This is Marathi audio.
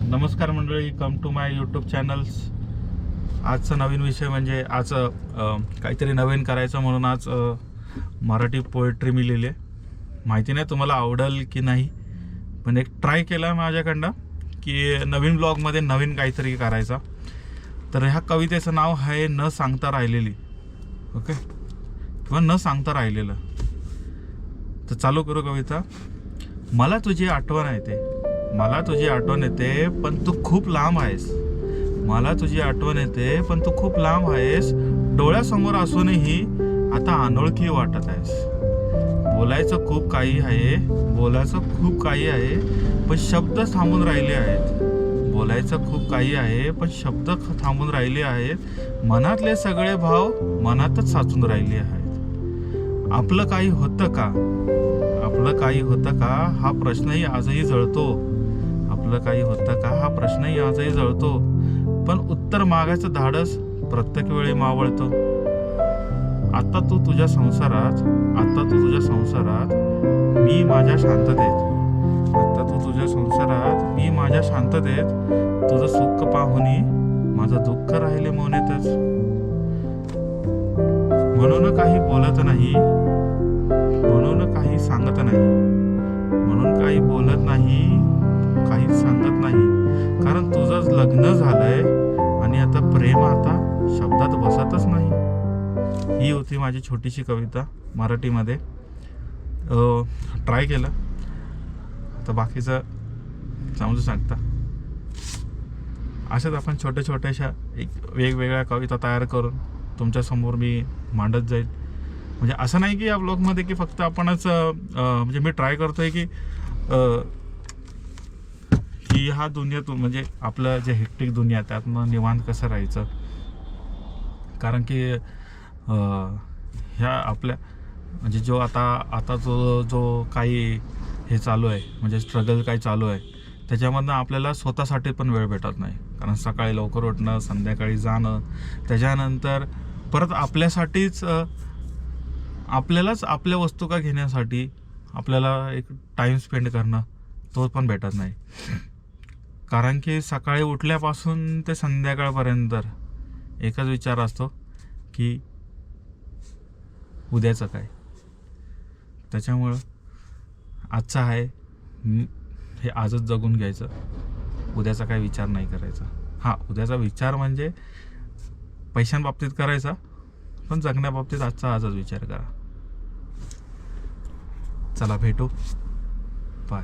नमस्कार मंडळी, come to my YouTube channels. आजचा नवीन विषय म्हणजे आज काहीतरी नवीन करायचं म्हणून आज मराठी पोएट्री मी लिहिली आहे. माहिती नाही तुम्हाला आवडेल की नाही, पण एक ट्राय केला माझ्याकडनं की नवीन ब्लॉगमध्ये नवीन काहीतरी करायचा. तर ह्या कवितेचं नाव आहे न सांगता राहिलेली. ओके, किंवा न सांगता राहिलेलं. तर चालू करू कविता. मला तुझी आठवण येते, मला तुझी आठवण येते, पण तू खूप लांब आहेस. मला तुझी आठवण येते, पण तू खूप लांब आहेस. डोळ्यासमोर असूनही आता अनोळखी वाटत आहेस. बोलायचं खूप काही आहे, बोलायचं खूप काही आहे, पण शब्द थांबून राहिले आहेत. बोलायचं खूप काही आहे, पण शब्द थांबून राहिले आहेत. मनातले सगळे भाव मनातच साचून राहिले आहेत. आपलं काही होतं का, आपलं काही होतं का, हा प्रश्नही आजही जळतो. आपलं काही होतं का, हा प्रश्नही आजही जळतो. पण उत्तर मागायचं धाडस प्रत्येक वेळी मावळतो. आता तू तुझ्या संसारात, आता तू तुझ्या संसारात, मी माझ्या शांततेत. आता तू तुझ्या संसारात, मी माझ्या शांततेत. तुझं सुख पाहुनी माझं दुःख राहिले मौनेतच. म्हणून काही बोलत नाही, म्हणून काही सांगत नाही, म्हणून काही बोलत नाही, काही सांगत नाही. कारण तुझं लग्न झालंय आणि आता प्रेम आता शब्दात बसतच नाही. ही होती माझी छोटीशी कविता मराठीमध्ये. ट्राय केलं, तर बाकीचं समजू शकता. अशाच आपण छोट्या छोट्याशा एक वेगवेगळ्या कविता तयार करून तुमच्यासमोर मी मांडत जाईल. म्हणजे असं नाही की या ब्लॉगमध्ये की फक्त आपणच म्हणजे मी ट्राय करतोय की ह्या दुनियेतून म्हणजे आपलं जे हेक्टिक दुनिया त्यातनं निवांत कसं राहायचं. कारण की ह्या आपल्या म्हणजे जो आता जो काही हे चालू आहे, म्हणजे स्ट्रगल काही चालू आहे, त्याच्यामधनं आपल्याला स्वतःसाठी पण वेळ भेटत नाही. कारण सकाळी लवकर उठणं, संध्याकाळी जाणं, त्याच्यानंतर परत आपल्यासाठीच आपल्यालाच आपल्या वस्तू का घेण्यासाठी आपल्याला एक टाईम स्पेंड करणं, तो पण भेटत नाही. कारण की सकाळी उठल्यापासून ते संध्याकाळपर्यंत एकच विचार असतो की उद्याचं काय. त्याच्यामुळं आजचं आहे हे आजच जगून घ्यायचं. उद्याचा काय विचार नाही करायचा. हां, उद्याचा विचार म्हणजे पैशांबाबतीत करायचा, पण जगण्याबाबतीत आजचा आजच विचार करा. चला भेटू, बाय.